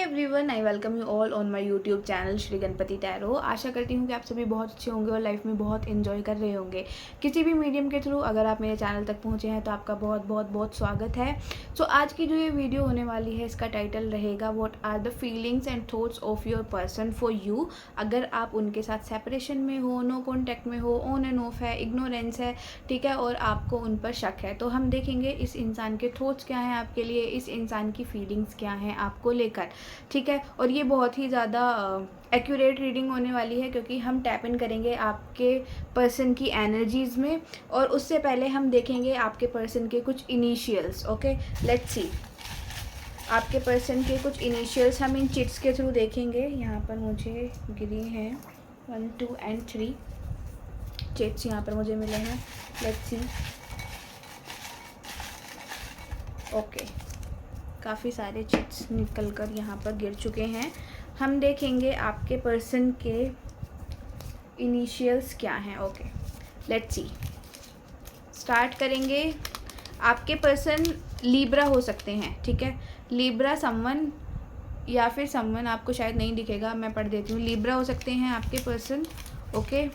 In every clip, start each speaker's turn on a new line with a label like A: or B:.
A: Everyone, I welcome you all on my YouTube channel Shri Ganpati Tarot. आशा करती हूँ कि आप सभी बहुत अच्छे होंगे और लाइफ में बहुत एंजॉय कर रहे होंगे किसी भी मीडियम के थ्रू। अगर आप मेरे चैनल तक पहुँचे हैं तो आपका बहुत बहुत बहुत स्वागत है। सो आज की जो ये वीडियो होने वाली है, इसका टाइटल रहेगा what are the feelings and thoughts of your person for you. अगर आप उनके साथ सेपरेशन में हो, नो कॉन्टैक्ट में हो, ऑन एंड ऑफ है, इग्नोरेंस है, ठीक है, और आपको उन पर शक है, तो हम देखेंगे इस इंसान के थॉट्स क्या हैं आपके लिए, इस इंसान की फीलिंग्स क्या हैं आपको लेकर, ठीक है। और ये बहुत ही ज़्यादा एक्यूरेट रीडिंग होने वाली है क्योंकि हम टैप इन करेंगे आपके पर्सन की एनर्जीज़ में, और उससे पहले हम देखेंगे आपके पर्सन के कुछ इनिशियल्स। ओके, लेट्स सी आपके पर्सन के कुछ इनिशियल्स हम इन चिट्स के थ्रू देखेंगे। यहाँ पर मुझे गिरी हैं 1, 2 एंड 3 चिट्स यहाँ पर मुझे मिले हैं। Let's see. ओके, काफ़ी सारे चिट्स निकल कर यहाँ पर गिर चुके हैं। हम देखेंगे आपके पर्सन के इनिशियल्स क्या हैं। ओके, लेट्स सी, स्टार्ट करेंगे। आपके पर्सन लीब्रा हो सकते हैं, ठीक है। लीब्रा समवन, या फिर समवन आपको शायद नहीं दिखेगा, मैं पढ़ देती हूँ। लीब्रा हो सकते हैं आपके पर्सन। ओके,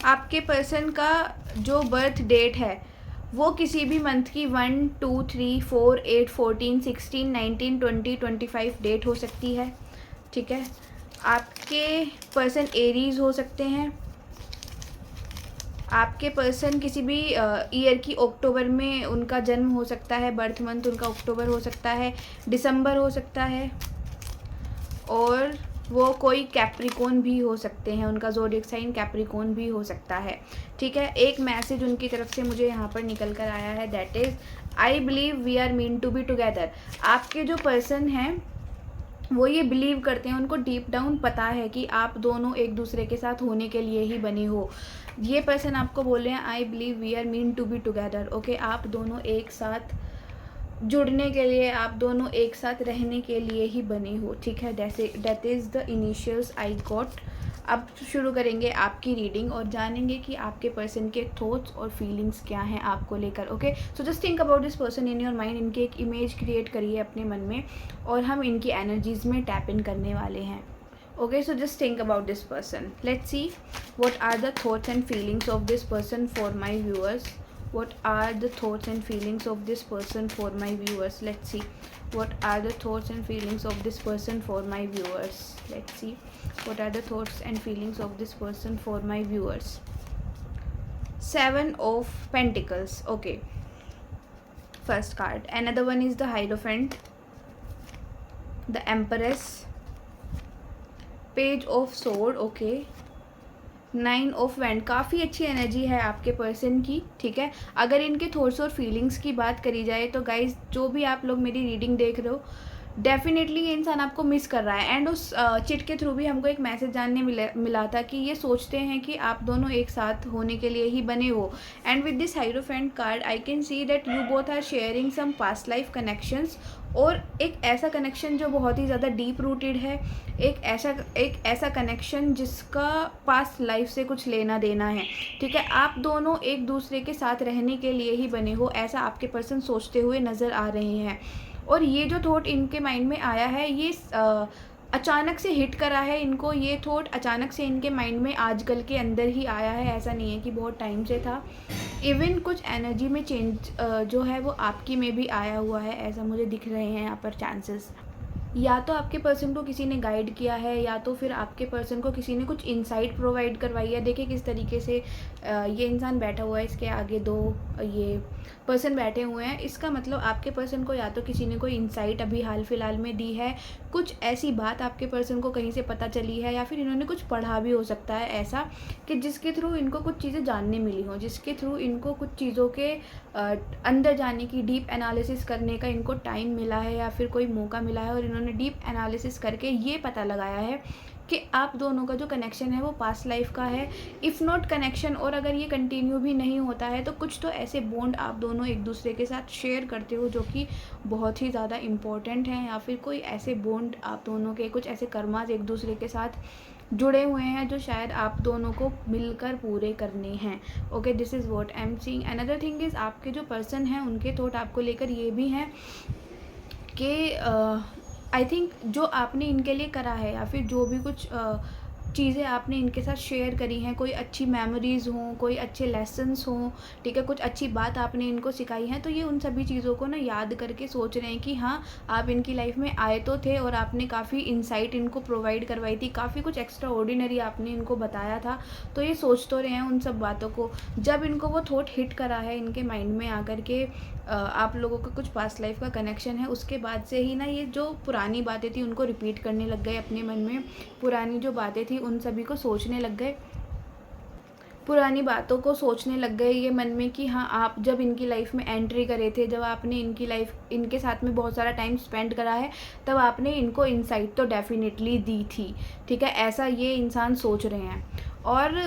A: आपके पर्सन का जो बर्थ डेट है वो किसी भी मंथ की 1, 2, 3, 4, 8, 14, 16, 19, 20, 25 डेट हो सकती है, ठीक है। आपके पर्सन एरीज हो सकते हैं। आपके पर्सन किसी भी ईयर की अक्टूबर में उनका जन्म हो सकता है, बर्थ मंथ उनका अक्टूबर हो सकता है, दिसंबर हो सकता है, और वो कोई कैप्रिकॉन भी हो सकते हैं, उनका ज़ोडिएक साइन कैप्रिकॉन भी हो सकता है, ठीक है। एक मैसेज उनकी तरफ से मुझे यहाँ पर निकल कर आया है, that is I believe we are meant to be together. आपके जो पर्सन हैं वो ये बिलीव करते हैं, उनको डीप डाउन पता है कि आप दोनों एक दूसरे के साथ होने के लिए ही बने हो। ये पर्सन आपको बोल रहे हैं I believe we are meant to be together. Okay, आप दोनों एक साथ जुड़ने के लिए, आप दोनों एक साथ रहने के लिए ही बने हो, ठीक है। That is the initials I got. अब शुरू करेंगे आपकी रीडिंग और जानेंगे कि आपके पर्सन के थॉट्स और फीलिंग्स क्या हैं आपको लेकर। Okay, so just think about this person in your mind. इनकी एक इमेज क्रिएट करिए अपने मन में और हम इनकी एनर्जीज में टैप इन करने वाले हैं। Okay, so just think about this person. Let's see what are the thoughts and feelings of this person for my viewers. What are the thoughts and feelings of this person for my viewers? Let's see. What are the thoughts and feelings of this person for my viewers? Let's see. What are the thoughts and feelings of this person for my viewers? 7 of Pentacles. Okay. First card. Another one is the Hierophant. The Empress. Page of Sword. Okay. 9 of wand. काफ़ी अच्छी energy है आपके person की, ठीक है। अगर इनके thoughts और फीलिंग्स की बात करी जाए तो गाइज, जो भी आप लोग मेरी रीडिंग देख रहे हो, डेफिनेटली ये इंसान आपको मिस कर रहा है। एंड उस चिट के थ्रू भी हमको एक मैसेज जानने मिला था कि ये सोचते हैं कि आप दोनों एक साथ होने के लिए ही बने हो। And with this hierophant card I can see that you both are sharing some past life connections, और एक ऐसा कनेक्शन जो बहुत ही ज़्यादा डीप रूटेड है, एक ऐसा कनेक्शन जिसका पास्ट लाइफ से कुछ लेना देना है, ठीक है। आप दोनों एक दूसरे के साथ रहने के लिए ही बने हो, ऐसा आपके पर्सन सोचते हुए नज़र आ रहे हैं। और ये जो थॉट इनके माइंड में आया है, ये अचानक से हिट करा है इनको। ये थॉट अचानक से इनके माइंड में आजकल के अंदर ही आया है, ऐसा नहीं है कि बहुत टाइम से था। इवन कुछ एनर्जी में चेंज जो है वो आपकी में भी आया हुआ है, ऐसा मुझे दिख रहे हैं यहाँ पर चांसेस। या तो आपके पर्सन को किसी ने गाइड किया है, या तो फिर आपके पर्सन को किसी ने कुछ इंसाइट प्रोवाइड करवाई है। देखिए किस तरीके से ये इंसान बैठा हुआ है, इसके आगे 2 ये पर्सन बैठे हुए हैं। इसका मतलब आपके पर्सन को या तो किसी ने कोई इंसाइट अभी हाल फिलहाल में दी है, कुछ ऐसी बात आपके पर्सन को कहीं से पता चली है, या फिर इन्होंने कुछ पढ़ा भी हो सकता है ऐसा कि जिसके थ्रू इनको कुछ चीज़ें जानने मिली हों, जिसके थ्रू इनको कुछ चीज़ों के अंदर जाने की, डीप एनालिसिस करने का इनको टाइम मिला है, या फिर कोई मौका मिला है और इन्होंने डीप एनालिसिस करके ये पता लगाया है कि आप दोनों का जो कनेक्शन है वो पास्ट लाइफ का है। इफ़ नॉट कनेक्शन, और अगर ये कंटिन्यू भी नहीं होता है तो कुछ तो ऐसे बॉन्ड आप दोनों एक दूसरे के साथ शेयर करते हो जो कि बहुत ही ज़्यादा इम्पोर्टेंट हैं, या फिर कोई ऐसे बॉन्ड आप दोनों के, कुछ ऐसे कर्माज एक दूसरे के साथ जुड़े हुए हैं जो शायद आप दोनों को मिलकर पूरे करने हैं। Okay, this is what I am seeing. Another thing is आपके जो पर्सन हैं उनके थॉट आपको लेकर ये भी हैं कि आई थिंक जो आपने इनके लिए करा है या फिर जो भी कुछ चीज़ें आपने इनके साथ शेयर करी हैं, कोई अच्छी मेमोरीज़ हों, कोई अच्छे लेसन्स हों, ठीक है, कुछ अच्छी बात आपने इनको सिखाई है, तो ये उन सभी चीज़ों को ना याद करके सोच रहे हैं कि हाँ, आप इनकी लाइफ में आए तो थे और आपने काफ़ी इंसाइट इनको प्रोवाइड करवाई थी, काफ़ी कुछ एक्स्ट्रा ऑर्डिनरी आपने इनको बताया था। तो ये सोच तो रहे हैं उन सब बातों को। जब इनको वो थॉट हिट करा है इनके माइंड में आकर के आप लोगों का कुछ पास्ट लाइफ का कनेक्शन है, उसके बाद से ही ना ये जो पुरानी बातें थी उनको रिपीट करने लग गए अपने मन में। पुरानी जो बातें थी उन सभी को सोचने लग गए, पुरानी बातों को सोचने लग गए ये मन में कि हाँ, आप जब इनकी लाइफ में एंट्री करे थे, जब आपने इनके साथ में बहुत सारा टाइम स्पेंड करा है, तब आपने इनको इनसाइट तो डेफिनेटली दी थी, ठीक है, ऐसा ये इंसान सोच रहे हैं। और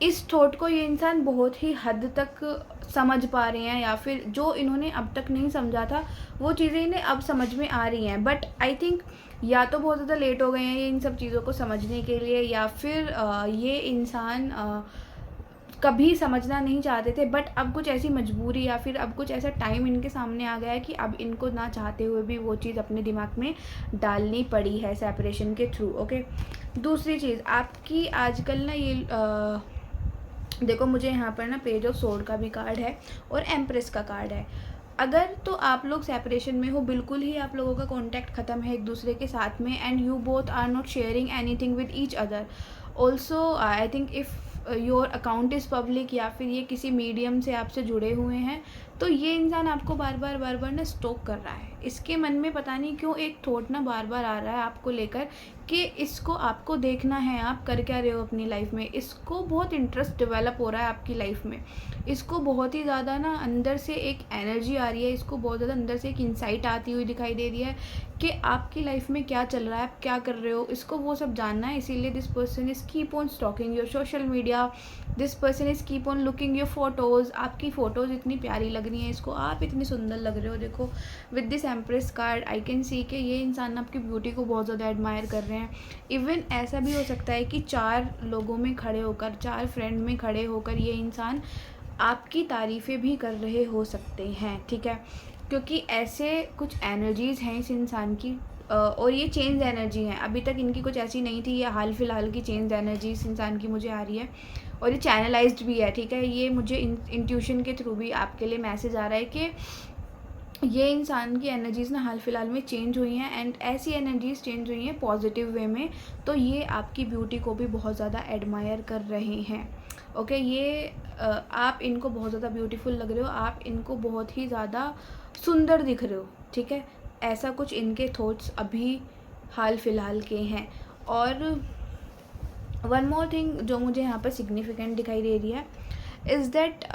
A: इस थॉट को ये इंसान बहुत ही हद तक समझ पा रहे हैं, या फिर जो इन्होंने अब तक नहीं समझा था वो चीज़ें इन्हें अब समझ में आ रही हैं। बट आई थिंक या तो बहुत ज़्यादा लेट हो गए हैं ये इन सब चीज़ों को समझने के लिए, या फिर ये इंसान कभी समझना नहीं चाहते थे, बट अब कुछ ऐसी मजबूरी या फिर अब कुछ ऐसा टाइम इनके सामने आ गया है कि अब इनको ना चाहते हुए भी वो चीज़ अपने दिमाग में डालनी पड़ी है सेपरेशन के थ्रू। ओके, दूसरी चीज़ आपकी आजकल ना ये देखो, मुझे यहाँ पर ना पेज ऑफ सोर्ड का भी कार्ड है और एम्प्रेस का कार्ड है। अगर तो आप लोग सेपरेशन में हो, बिल्कुल ही आप लोगों का कांटेक्ट ख़त्म है एक दूसरे के साथ में, and you both are not sharing anything with each other. Also I think if your account is public, या फिर ये किसी मीडियम से आपसे जुड़े हुए हैं, तो ये इंसान आपको बार बार ना स्टॉक कर रहा है। इसके मन में पता नहीं क्यों एक थॉट ना बार बार आ रहा है आपको लेकर कि इसको आपको देखना है, आप कर क्या रहे हो अपनी लाइफ में। इसको बहुत इंटरेस्ट डेवलप हो रहा है आपकी लाइफ में, इसको बहुत ही ज़्यादा ना अंदर से एक एनर्जी आ रही है, इसको बहुत ज़्यादा अंदर से एक इंसाइट आती हुई दिखाई दे रही है कि आपकी लाइफ में क्या चल रहा है, आप क्या कर रहे हो, इसको वो सब जानना है। इसीलिए this person is keep on stalking your social media, this person is keep on looking your photos. आपकी फ़ोटोज़ इतनी प्यारी लग रही हैं इसको, आप इतनी सुंदर लग रहे हो। देखो, with this empress card I can सी कि ये इंसान आपकी ब्यूटी को बहुत ज़्यादा एडमायर कर रहे हैं। इवन ऐसा भी हो सकता है कि 4 लोगों में खड़े होकर, 4 फ्रेंड में खड़े होकर ये इंसान आपकी तारीफ़ें भी कर रहे हो सकते हैं, ठीक है, क्योंकि ऐसे कुछ एनर्जीज़ हैं इस इंसान की, और ये चेंज एनर्जी है। अभी तक इनकी कुछ ऐसी नहीं थी, ये हाल फिलहाल की चेंज एनर्जी इस इंसान की मुझे आ रही है, और ये चैनलाइज्ड भी है, ठीक है। ये मुझे इंट्यूशन के थ्रू भी आपके लिए मैसेज आ रहा है कि ये इंसान की एनर्जीज़ ना हाल फिलहाल में चेंज हुई हैं, एंड ऐसी एनर्जीज़ चेंज हुई हैं पॉजिटिव वे में, तो ये आपकी ब्यूटी को भी बहुत ज़्यादा एडमायर कर रहे हैं। ओके, ये आप इनको बहुत ज़्यादा ब्यूटीफुल लग रहे हो, आप इनको बहुत ही ज़्यादा सुंदर दिख रहे हो, ठीक है, ऐसा कुछ इनके थॉट्स अभी हाल फिलहाल के हैं। और वन मोर थिंग जो मुझे यहाँ पर सिग्निफिकेंट दिखाई दे रही है इज़ दैट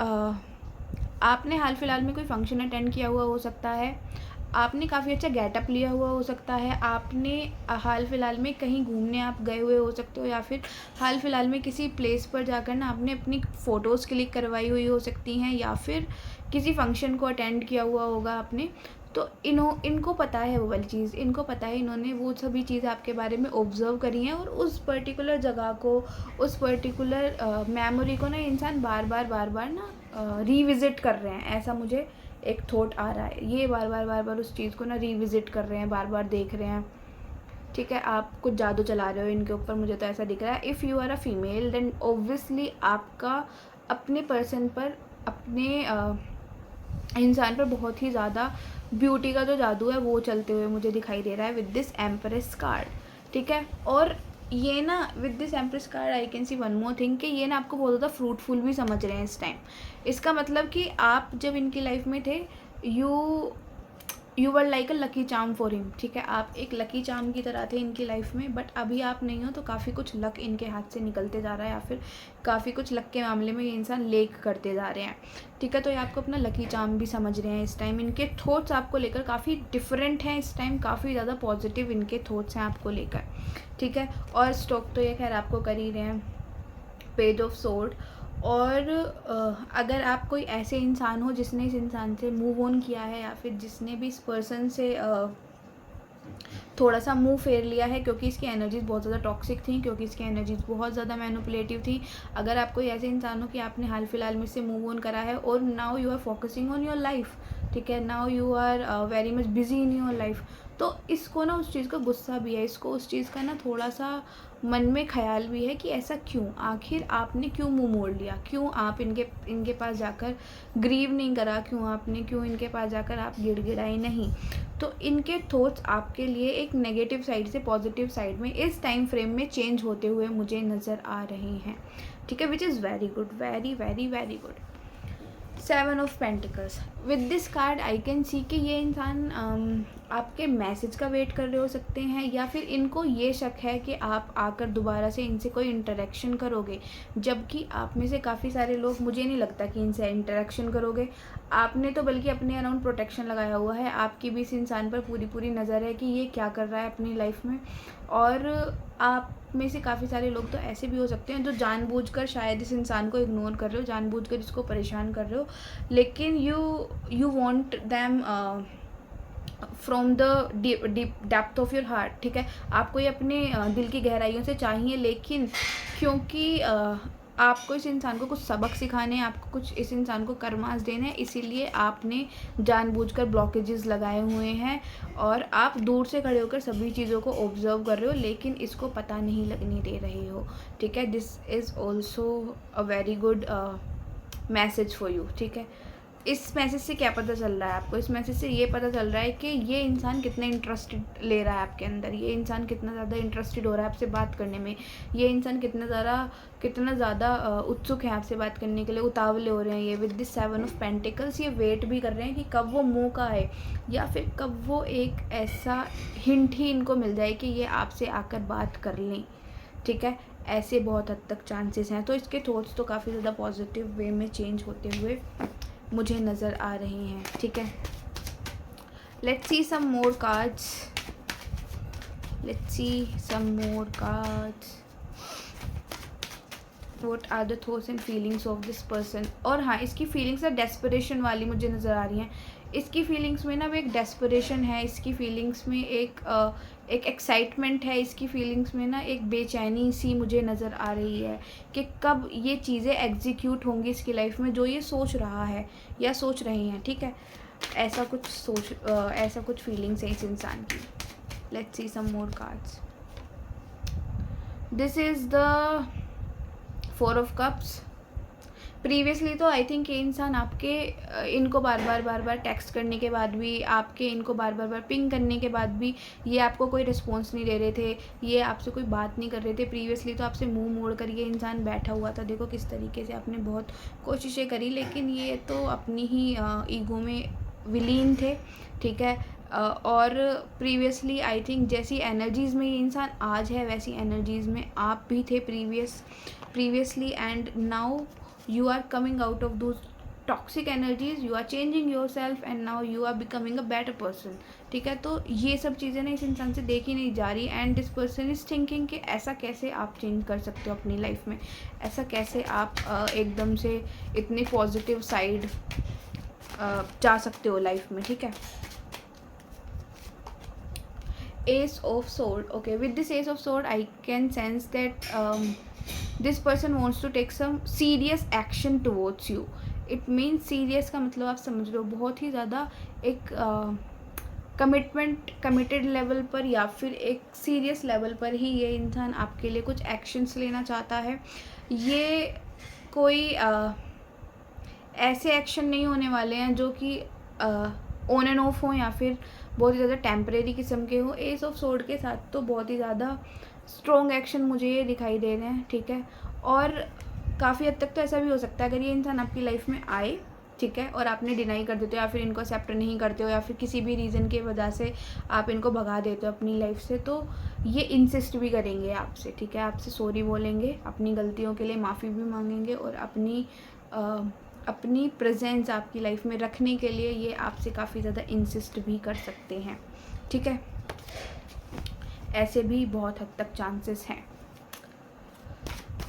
A: आपने हाल फिलहाल में कोई फंक्शन अटेंड किया हुआ हो सकता है, आपने काफ़ी अच्छा गेटअप लिया हुआ हो सकता है, आपने हाल फिलहाल में कहीं घूमने आप गए हुए हो सकते हो, या फिर हाल फिलहाल में किसी प्लेस पर जाकर ना आपने अपनी फ़ोटोज़ क्लिक करवाई हुई हो सकती हैं, या फिर किसी फंक्शन को अटेंड किया हुआ होगा आपने। तो इनको पता है वो वाली चीज़, इनको पता है, इन्होंने वो सभी चीज़ आपके बारे में ऑब्ज़र्व करी हैं, और उस पर्टिकुलर जगह को, उस पर्टिकुलर मेमोरी को ना इंसान बार बार ना रीविज़िट कर रहे हैं। ऐसा मुझे एक थॉट आ रहा है, ये बार बार उस चीज़ को ना रीविज़िट कर रहे हैं, बार बार देख रहे हैं, ठीक है। आप कुछ जादू चला रहे हो इनके ऊपर, मुझे तो ऐसा दिख रहा है। If you are a female then obviously आपका अपने पर्सन पर, अपने इंसान पर बहुत ही ज़्यादा ब्यूटी का जो जादू है वो चलते हुए मुझे दिखाई दे रहा है विद दिस एम्प्रेस कार्ड, ठीक है। और ये ना with this empress card I can C one more thing कि ये ना आपको बहुत ज़्यादा फ्रूटफुल भी समझ रहे हैं इस टाइम। इसका मतलब कि आप जब इनकी लाइफ में थे, you were like a lucky charm for him, ठीक है, आप एक लकी चार्म की तरह थे इनकी लाइफ में, बट अभी आप नहीं हो, तो काफ़ी कुछ लक इनके हाथ से निकलते जा रहा है, या फिर काफ़ी कुछ लक के मामले में ये इंसान लेक करते जा रहे हैं, ठीक है। तो ये आपको अपना लकी चार्म भी समझ रहे हैं इस टाइम। इनके थॉट्स आपको लेकर काफ़ी डिफरेंट हैं इस टाइम, काफ़ी ज़्यादा पॉजिटिव इनके थॉट्स हैं आपको लेकर, ठीक है। और स्टॉक तो ये खैर आपको कर ही रहे हैं, पेज ऑफ सोर्ड। और अगर आप कोई ऐसे इंसान हो जिसने इस इंसान से मूव ऑन किया है, या फिर जिसने भी इस पर्सन से थोड़ा सा मुंह फेर लिया है, क्योंकि इसकी एनर्जीज़ बहुत ज़्यादा टॉक्सिक थी, क्योंकि इसकी एनर्जीज़ बहुत ज़्यादा मैनिपुलेटिव थी। अगर आप कोई ऐसे इंसान हो कि आपने हाल फिलहाल में से मूव ऑन करा है, और now you are focusing on your life, ठीक है। Now you are very much busy in your life. तो इसको ना उस चीज़ का गुस्सा भी है, इसको उस चीज़ का ना थोड़ा सा मन में ख्याल भी है कि ऐसा क्यों, आखिर आपने क्यों मुंह मोड़ लिया, क्यों आप इनके पास जाकर ग्रीव नहीं करा, क्यों इनके पास जाकर आप गिड़गिड़ाई नहीं। तो इनके थॉट्स आपके लिए एक नेगेटिव साइड से पॉजिटिव साइड में इस टाइम फ्रेम में चेंज होते हुए मुझे नज़र आ रहे हैं, ठीक है, which is very good, very very very good. 7 of pentacles, with this card I can सी कि ये इंसान आपके मैसेज का वेट कर रहे हो सकते हैं, या फिर इनको ये शक है कि आप आकर दोबारा से इनसे कोई इंटरेक्शन करोगे, जबकि आप में से काफ़ी सारे लोग, मुझे नहीं लगता कि इनसे इंटरेक्शन करोगे। आपने तो बल्कि अपने अराउंड प्रोटेक्शन लगाया हुआ है, आपकी भी इस इंसान पर पूरी पूरी नज़र है कि ये क्या कर रहा है अपनी लाइफ में। और आप में से काफ़ी सारे लोग तो ऐसे भी हो सकते हैं जो जानबूझकर शायद इस इंसान को इग्नोर कर रहे हो, जानबूझकर इसको परेशान कर रहे हो, लेकिन you want them from the depth of your heart, ठीक है। आपको ये अपने दिल की गहराइयों से चाहिए, लेकिन क्योंकि आपको इस इंसान को कुछ सबक सिखाने हैं, आपको कुछ इस इंसान को कर्मास देना है, इसीलिए आपने जानबूझकर ब्लॉकेजेस लगाए हुए हैं और आप दूर से खड़े होकर सभी चीज़ों को ऑब्जर्व कर रहे हो, लेकिन इसको पता नहीं लगने दे रहे हो, ठीक है। This is also a very good message for you, ठीक है। इस मैसेज से क्या पता चल रहा है आपको? इस मैसेज से ये पता चल रहा है कि ये इंसान कितना इंटरेस्टेड ले रहा है आपके अंदर, ये इंसान कितना ज़्यादा इंटरेस्टेड हो रहा है आपसे बात करने में, ये इंसान कितना ज़्यादा उत्सुक है आपसे बात करने के लिए, उतावले हो रहे हैं ये विद दिस 7 ऑफ पेंटिकल्स। ये वेट भी कर रहे हैं कि कब वो मौका आए, या फिर कब वो एक ऐसा हिंट ही इनको मिल जाए कि ये आपसे आकर बात कर लें, ठीक है। ऐसे बहुत हद तक चांसेस हैं। तो इसके थॉट्स तो काफ़ी ज़्यादा पॉजिटिव वे में चेंज होते हुए मुझे नज़र आ रही हैं, ठीक है। Let's see some more cards, what are the thoughts and feelings of this person. और हाँ, इसकी फीलिंग्स है डेस्परेशन वाली मुझे नज़र आ रही हैं। इसकी फीलिंग्स में ना वो एक डेस्परेशन है, इसकी फीलिंग्स में एक एक्साइटमेंट है, इसकी फीलिंग्स में ना एक बेचैनी सी मुझे नज़र आ रही है कि कब ये चीज़ें एग्जीक्यूट होंगी इसकी लाइफ में जो ये सोच रहा है या सोच रही हैं, ठीक है। ऐसा कुछ फीलिंग्स है इस इंसान की। Let's see some more cards. This is the 4 of cups. Previously तो आई थिंक ये इंसान आपके इनको बार बार टेक्स्ट करने के बाद भी, आपके इनको बार बार पिंग करने के बाद भी ये आपको कोई रिस्पॉन्स नहीं दे रहे थे, ये आपसे कोई बात नहीं कर रहे थे। प्रीवियसली तो आपसे मुंह मोड़ कर ये इंसान बैठा हुआ था। देखो किस तरीके से आपने बहुत कोशिशें करी, लेकिन ये तो अपनी ही ईगो में विलीन थे, ठीक है। और प्रीवियसली आई थिंक जैसी एनर्जीज़ में ये इंसान आज है, वैसी एनर्जीज़ में आप भी थे previously, and now you are coming out of those toxic energies, you are changing yourself and now you are becoming a better person, ठीक है। तो ये सब चीज़ें ना इस इंसान से देखी नहीं जा रही, and this person is thinking कि ऐसा कैसे आप चेंज कर सकते हो अपनी लाइफ में, ऐसा कैसे आप एकदम से इतनी पॉजिटिव साइड जा सकते हो लाइफ में, ठीक है। Ace of sword, okay, with this ace of sword I can sense that this person wants to take some serious action towards you. It means serious का मतलब आप समझ रहे हो, बहुत ही ज़्यादा एक कमिटेड लेवल पर या फिर एक सीरियस लेवल पर ही ये इंसान आपके लिए कुछ एक्शंस लेना चाहता है। ये कोई ऐसे एक्शन नहीं होने वाले हैं जो कि ऑन एंड ऑफ हो या फिर बहुत ही ज़्यादा टेम्परेरी किस्म के हो। एस ऑफ सोर्ड के साथ तो बहुत ही ज़्यादा स्ट्रॉन्ग एक्शन मुझे ये दिखाई दे रहे हैं, ठीक है। और काफ़ी हद तक तो ऐसा भी हो सकता है अगर ये इंसान आपकी लाइफ में आए, ठीक है, और आपने डिनाई कर देते हो या फिर इनको एक्सेप्ट नहीं करते हो या फिर किसी भी रीज़न की वजह से आप इनको भगा देते हो अपनी लाइफ से, तो ये इंसिस्ट भी करेंगे आपसे, ठीक है। आपसे सॉरी बोलेंगे, अपनी गलतियों के लिए माफ़ी भी मांगेंगे और अपनी प्रेजेंस आपकी लाइफ में रखने के लिए ये आपसे काफ़ी ज़्यादा इंसिस्ट भी कर सकते हैं, ठीक है। ऐसे भी बहुत हद तक चांसेस हैं।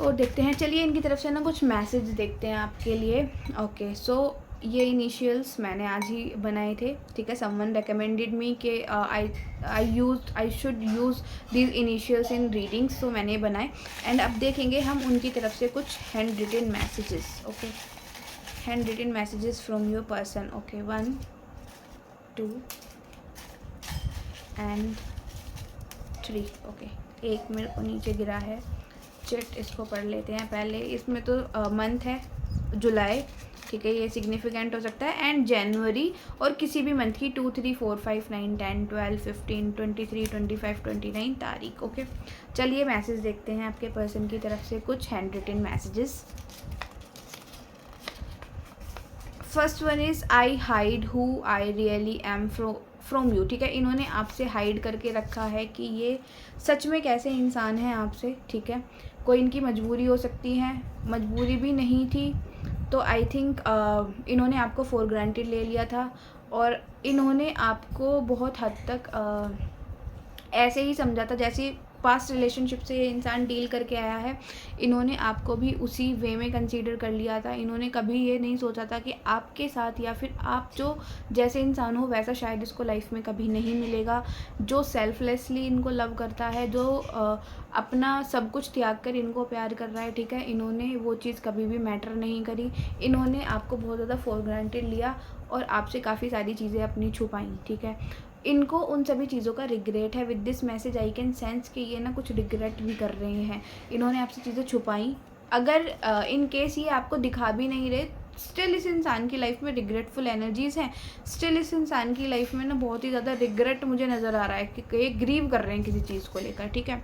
A: और देखते हैं, चलिए इनकी तरफ से ना कुछ मैसेज देखते हैं आपके लिए। ओके, सो ये इनिशियल्स मैंने आज ही बनाए थे, ठीक है। समवन रिकमेंडेड मी कि I should use these initials in readings, तो मैंने बनाए। एंड अब देखेंगे हम उनकी तरफ से कुछ hand written messages. Okay, hand written messages from your person. Okay, 1 2 and 3। Okay, एक मेरे को नीचे गिरा है, चेट इसको पढ़ लेते हैं पहले। इसमें तो मंथ है जुलाई, ठीक है, ये सिग्निफिकेंट हो सकता है, एंड जनवरी और किसी भी मंथ की 2, 3, 4, 5, 9, 10, 12, 15, 23, 25, 29 तारीख। ओके, चलिए मैसेज देखते हैं आपके पर्सन की तरफ से, कुछ hand written messages. First one is I hide who I really am from you. ठीक है, इन्होंने आपसे हाइड करके रखा है कि ये सच में कैसे इंसान हैं आपसे। ठीक है, कोई इनकी मजबूरी हो सकती है, मजबूरी भी नहीं थी, तो आई थिंक इन्होंने आपको फॉर ग्रांटेड ले लिया था, और इन्होंने आपको बहुत हद तक ऐसे ही समझा था जैसे पास्ट रिलेशनशिप से ये इंसान डील करके आया है, इन्होंने आपको भी उसी वे में कंसीडर कर लिया था। इन्होंने कभी ये नहीं सोचा था कि आपके साथ या फिर आप जो जैसे इंसान हो वैसा शायद इसको लाइफ में कभी नहीं मिलेगा, जो सेल्फलेसली इनको लव करता है, जो अपना सब कुछ त्याग कर इनको प्यार कर रहा है। ठीक है, इन्होंने वो चीज़ कभी भी मैटर नहीं करी, इन्होंने आपको बहुत ज़्यादा फॉर ग्रांटेड लिया और आपसे काफ़ी सारी चीज़ें अपनी छुपाई। ठीक है, इनको उन सभी चीज़ों का रिग्रेट है। With this message I can sense कि ये ना कुछ रिग्रेट भी कर रहे हैं, इन्होंने आपसे चीज़ें छुपाई। अगर इन केस ये आपको दिखा भी नहीं रहे, स्टिल इस इंसान की लाइफ में रिग्रेटफुल एनर्जीज़ हैं, स्टिल इस इंसान की लाइफ में ना बहुत ही ज़्यादा रिग्रेट मुझे नज़र आ रहा है कि ये ग्रीव कर रहे हैं किसी चीज़ को लेकर। ठीक है,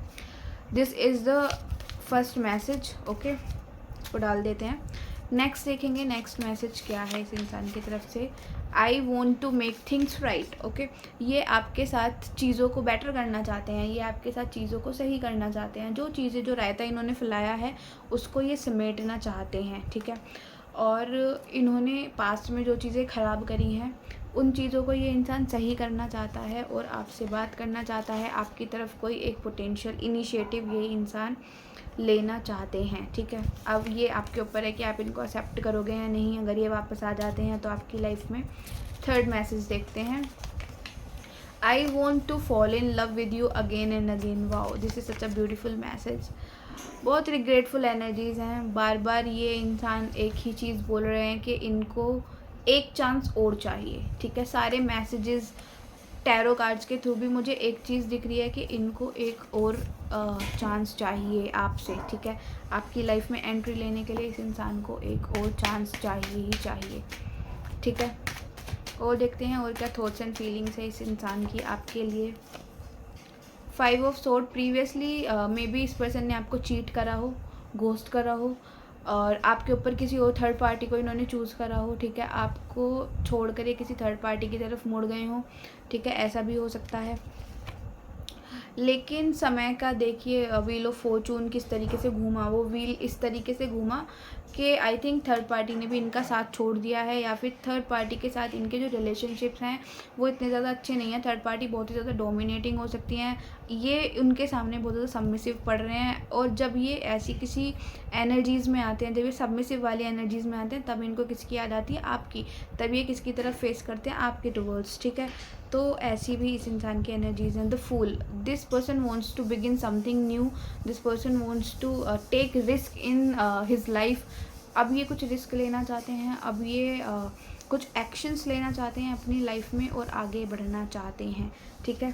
A: this is the first message. Okay, इसको डाल देते हैं। नेक्स्ट देखेंगे नेक्स्ट मैसेज क्या है इस इंसान की तरफ से। I want to make things right. Okay, ये आपके साथ चीज़ों को बेटर करना चाहते हैं, ये आपके साथ चीज़ों को सही करना चाहते हैं, जो चीज़ें जो रायता इन्होंने फैलाया है उसको ये समेटना चाहते हैं। ठीक है, और इन्होंने पास्ट में जो चीज़ें ख़राब करी हैं उन चीज़ों को ये इंसान सही करना चाहता है और आपसे बात करना चाहता है। आपकी तरफ कोई एक पोटेंशियल इनिशिएटिव ये इंसान लेना चाहते हैं। ठीक है, अब ये आपके ऊपर है कि आप इनको एक्सेप्ट करोगे या नहीं। अगर ये वापस आ जाते हैं तो आपकी लाइफ में। थर्ड मैसेज देखते हैं। I want to fall in love with you again and again. Wow, this is such a beautiful message. बहुत रिग्रेटफुल एनर्जीज़ हैं, बार बार ये इंसान एक ही चीज़ बोल रहे हैं कि इनको एक चांस और चाहिए। ठीक है, सारे मैसेजेस टैरो कार्ड्स के थ्रू भी मुझे एक चीज़ दिख रही है कि इनको एक और चांस चाहिए आपसे। ठीक है, आपकी लाइफ में एंट्री लेने के लिए इस इंसान को एक और चांस चाहिए ही चाहिए। ठीक है, और देखते हैं और क्या थॉट्स एंड फीलिंग्स है इस इंसान की आपके लिए। 5 of sword. Previously may be इस पर्सन ने आपको चीट करा हो, घोस्ट करा हो, और आपके ऊपर किसी और थर्ड पार्टी को इन्होंने चूज़ करा हो। ठीक है, आपको छोड़कर ये किसी थर्ड पार्टी की तरफ मुड़ गए हों। ठीक है, ऐसा भी हो सकता है। लेकिन समय का देखिए, व्हील ऑफ फॉर्चून किस तरीके से घूमा, वो व्हील इस तरीके से घूमा कि आई थिंक थर्ड पार्टी ने भी इनका साथ छोड़ दिया है, या फिर थर्ड पार्टी के साथ इनके जो रिलेशनशिप्स हैं वो इतने ज़्यादा अच्छे नहीं हैं। थर्ड पार्टी बहुत ही ज़्यादा डोमिनेटिंग हो सकती हैं, ये उनके सामने बहुत ज़्यादा सबमिसिव पड़ रहे हैं। और जब ये ऐसी किसी एनर्जीज़ में आते हैं, जब ये सबमिसिव वाली एनर्जीज़ में आते हैं, तब इनको किसकी याद आती है? आपकी। तब ये किसकी तरफ फेस करते हैं? आपके टुवर्ड्स। ठीक है, तो ऐसी भी इस इंसान की एनर्जीज हैं। The fool. This person wants to begin something new, this person wants to take risk in his life. अब ये कुछ रिस्क लेना चाहते हैं, अब ये कुछ एक्शंस लेना चाहते हैं अपनी लाइफ में और आगे बढ़ना चाहते हैं। ठीक है,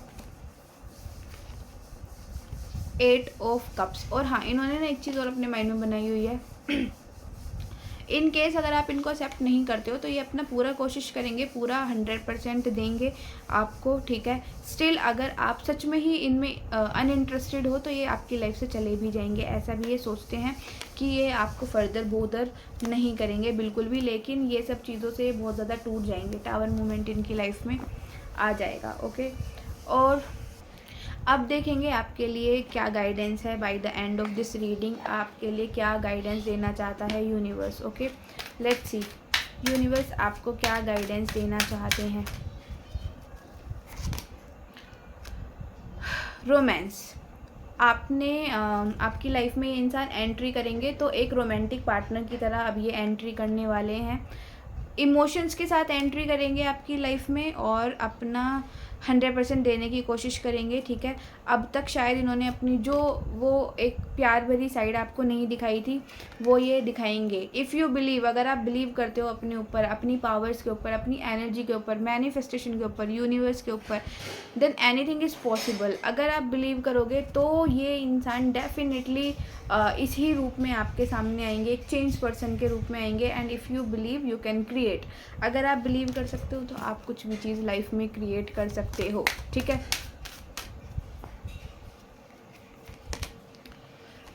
A: 8 ऑफ कप्स। और हाँ, इन्होंने ना एक चीज़ और अपने माइंड में बनाई हुई है। इन केस अगर आप इनको एक्सेप्ट नहीं करते हो तो ये अपना पूरा कोशिश करेंगे, पूरा 100% देंगे आपको। ठीक है, स्टिल अगर आप सच में ही इनमें अनइंटरेस्टेड हो तो ये आपकी लाइफ से चले भी जाएंगे। ऐसा भी ये सोचते हैं कि ये आपको फर्दर बोदर नहीं करेंगे बिल्कुल भी, लेकिन ये सब चीज़ों से बहुत ज़्यादा टूट जाएंगे। टावर मूवमेंट इनकी लाइफ में आ जाएगा। ओके, और अब देखेंगे आपके लिए क्या गाइडेंस है। By the end of this reading आपके लिए क्या गाइडेंस देना चाहता है universe. Okay, let's see universe आपको क्या गाइडेंस देना चाहते हैं। रोमांस। आपने आपकी लाइफ में ये इंसान एंट्री करेंगे तो एक रोमांटिक पार्टनर की तरह अब ये एंट्री करने वाले हैं। इमोशंस के साथ एंट्री करेंगे आपकी लाइफ में और अपना 100% देने की कोशिश करेंगे, ठीक है। अब तक शायद इन्होंने अपनी जो वो एक प्यार भरी साइड आपको नहीं दिखाई थी, वो ये दिखाएंगे। इफ़ यू बिलीव, अगर आप बिलीव करते हो अपने ऊपर, अपनी पावर्स के ऊपर, अपनी एनर्जी के ऊपर, मैनिफेस्टेशन के ऊपर, यूनिवर्स के ऊपर, देन एनीथिंग इज़ पॉसिबल। अगर आप बिलीव करोगे तो ये इंसान डेफिनेटली इसी रूप में आपके सामने आएंगे, एक चेंज पर्सन के रूप में आएंगे। And if you believe you can create. अगर आप बिलीव कर सकते हो तो आप कुछ भी चीज़ लाइफ में क्रिएट कर सकते हो, ठीक है।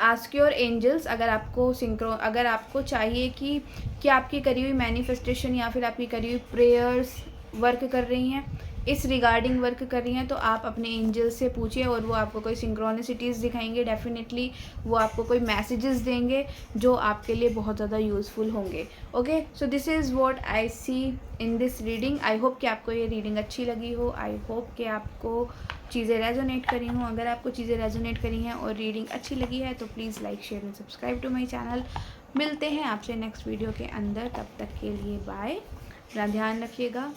A: आस्क योर एंजल्स, अगर आपको चाहिए कि आपकी करी हुई मैनिफेस्टेशन या फिर आपकी करी हुई प्रेयर्स वर्क कर रही हैं, इस रिगार्डिंग वर्क कर रही हैं, तो आप अपने एंजल्स से पूछिए और वो आपको कोई सिंक्रोनिसिटीज़ दिखाएंगे। डेफिनेटली वो आपको कोई मैसेजेस देंगे जो आपके लिए बहुत ज़्यादा यूज़फुल होंगे। Okay, so this is what I see in this reading. I hope कि आपको ये रीडिंग अच्छी लगी हो। आई होप कि आपको चीज़ें रेजोनेट करी हों। अगर आपको चीज़ें रेजोनेट करी हैं और रीडिंग अच्छी लगी है तो please like, share and subscribe to my channel. मिलते हैं आपसे नेक्स्ट वीडियो के अंदर, तब तक के लिए बाय। अपना ध्यान रखिएगा।